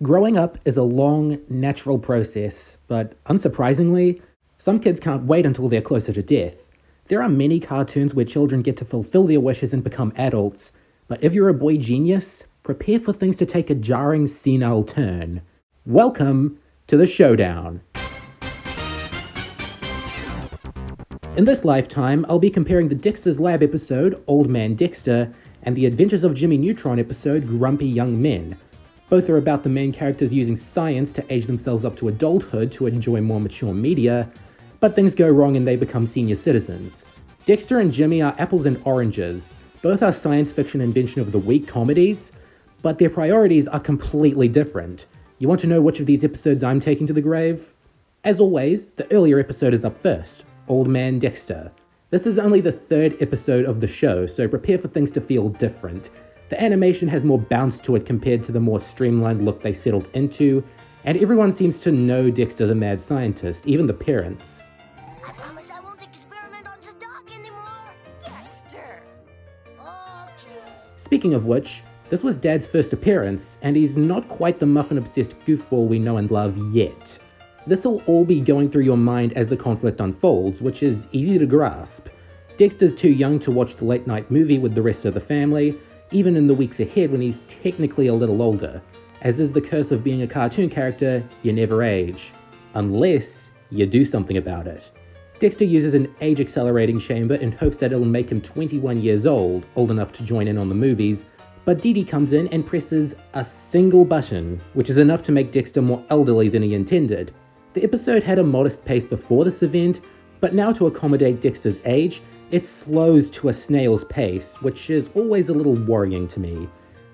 Growing up is a long, natural process, but unsurprisingly, some kids can't wait until they're closer to death. There are many cartoons where children get to fulfill their wishes and become adults, but if you're a boy genius, prepare for things to take a jarring, senile turn. Welcome to the showdown. In this lifetime, I'll be comparing the Dexter's Lab episode, Old Man Dexter, and the Adventures of Jimmy Neutron episode, Grumpy Young Men. Both are about the main characters using science to age themselves up to adulthood to enjoy more mature media, but things go wrong and they become senior citizens. Dexter and Jimmy are apples and oranges. Both are science fiction invention of the week comedies, but their priorities are completely different. You want to know which of these episodes I'm taking to the grave? As always, the earlier episode is up first, Old Man Dexter. This is only the third episode of the show, so prepare for things to feel different. The animation has more bounce to it compared to the more streamlined look they settled into, and everyone seems to know Dexter's a mad scientist, even the parents. I promise I won't experiment on the dog anymore. Dexter. Okay. Speaking of which, this was Dad's first appearance, and he's not quite the muffin-obsessed goofball we know and love yet. This'll all be going through your mind as the conflict unfolds, which is easy to grasp. Dexter's too young to watch the late-night movie with the rest of the family, even in the weeks ahead when he's technically a little older. As is the curse of being a cartoon character, you never age. Unless you do something about it. Dexter uses an age-accelerating chamber in hopes that it'll make him 21 years old enough to join in on the movies, but Dee Dee comes in and presses a single button, which is enough to make Dexter more elderly than he intended. The episode had a modest pace before this event, but now to accommodate Dexter's age, it slows to a snail's pace, which is always a little worrying to me.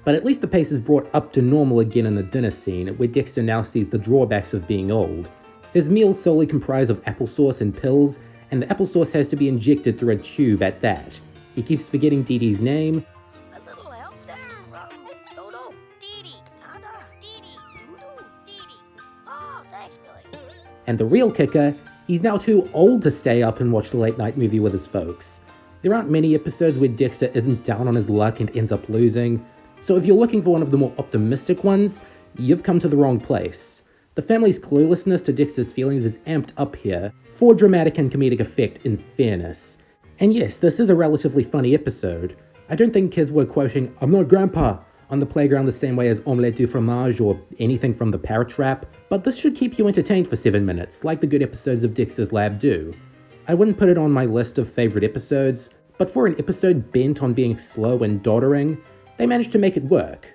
But at least the pace is brought up to normal again in the dinner scene, where Dexter now sees the drawbacks of being old. His meals solely comprise of applesauce and pills, and the applesauce has to be injected through a tube at that. He keeps forgetting Dee Dee's name. A little help there, Dodo. Dee Dee. Dada. Dee Dee. Dodo. Dee Dee. Oh, thanks, Billy. And the real kicker, he's now too old to stay up and watch the late night movie with his folks. There aren't many episodes where Dexter isn't down on his luck and ends up losing, so if you're looking for one of the more optimistic ones, you've come to the wrong place. The family's cluelessness to Dexter's feelings is amped up here, for dramatic and comedic effect in fairness. And yes, this is a relatively funny episode. I don't think kids were quoting, "I'm not grandpa," on the playground the same way as Omelette du Fromage or anything from The Parrot Trap, but this should keep you entertained for 7 minutes, like the good episodes of Dexter's Lab do. I wouldn't put it on my list of favourite episodes, but for an episode bent on being slow and doddering, they managed to make it work.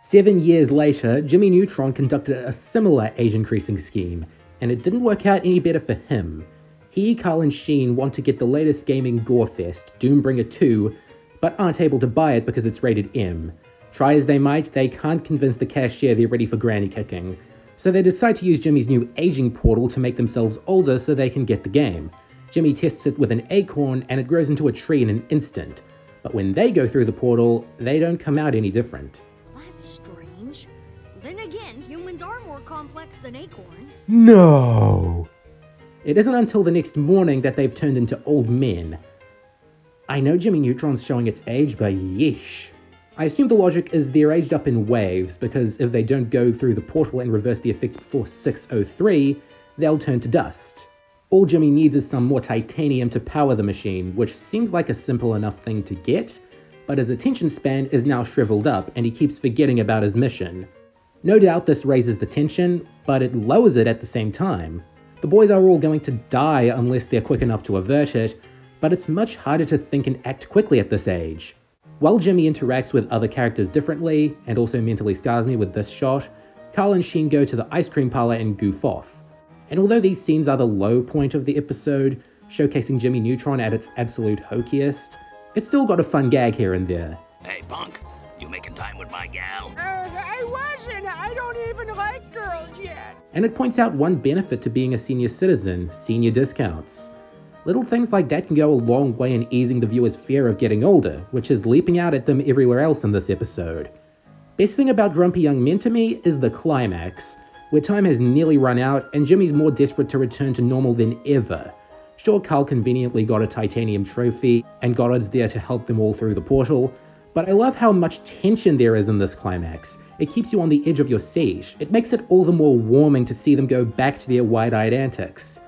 7 years later, Jimmy Neutron conducted a similar age-increasing scheme, and it didn't work out any better for him. He, Carl, and Sheen want to get the latest gaming gore-fest, Doombringer 2, but aren't able to buy it because it's rated M. Try as they might, they can't convince the cashier they're ready for granny kicking, so they decide to use Jimmy's new aging portal to make themselves older so they can get the game. Jimmy tests it with an acorn and it grows into a tree in an instant, but when they go through the portal, they don't come out any different. That's strange. Then again, humans are more complex than acorns. No! It isn't until the next morning that they've turned into old men. I know Jimmy Neutron's showing its age, but yeesh. I assume the logic is they're aged up in waves, because if they don't go through the portal and reverse the effects before 603, they'll turn to dust. All Jimmy needs is some more titanium to power the machine, which seems like a simple enough thing to get, but his attention span is now shriveled up and he keeps forgetting about his mission. No doubt this raises the tension, but it lowers it at the same time. The boys are all going to die unless they're quick enough to avert it, but it's much harder to think and act quickly at this age. While Jimmy interacts with other characters differently, and also mentally scars me with this shot, Carl and Sheen go to the ice cream parlor and goof off. And although these scenes are the low point of the episode, showcasing Jimmy Neutron at its absolute hokiest, it's still got a fun gag here and there. Hey, punk, you making time with my gal? I wasn't. I don't even like girls yet. And it points out one benefit to being a senior citizen, senior discounts. Little things like that can go a long way in easing the viewer's fear of getting older, which is leaping out at them everywhere else in this episode. Best thing about Grumpy Young Men to me is the climax, where time has nearly run out and Jimmy's more desperate to return to normal than ever. Sure, Carl conveniently got a titanium trophy, and Goddard's there to help them all through the portal, but I love how much tension there is in this climax, it keeps you on the edge of your seat. It makes it all the more warming to see them go back to their wide-eyed antics.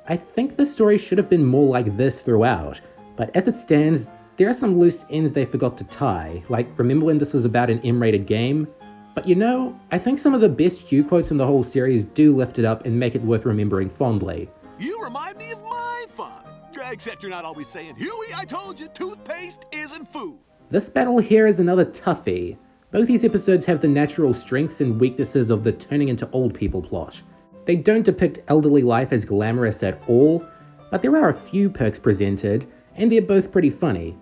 I think the story should have been more like this throughout, but as it stands, there are some loose ends they forgot to tie, like remember when this was about an M-rated game? But you know, I think some of the best Hugh quotes in the whole series do lift it up and make it worth remembering fondly. You remind me of my father. Except you're not always saying, Huey, I told you, toothpaste isn't food. This battle here is another toughie. Both these episodes have the natural strengths and weaknesses of the turning into old people plot. They don't depict elderly life as glamorous at all, but there are a few perks presented, and they're both pretty funny.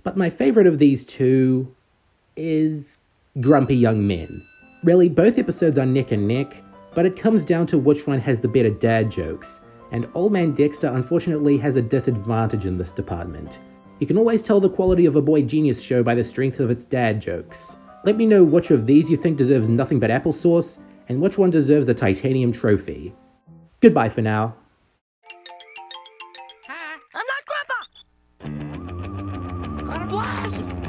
But my favourite of these two is Grumpy Young Men. Really, both episodes are neck and neck, but it comes down to which one has the better dad jokes, and Old Man Dexter unfortunately has a disadvantage in this department. You can always tell the quality of a Boy Genius show by the strength of its dad jokes. Let me know which of these you think deserves nothing but applesauce, and which one deserves a titanium trophy. Goodbye for now. I'm not Grandpa! Got a blast!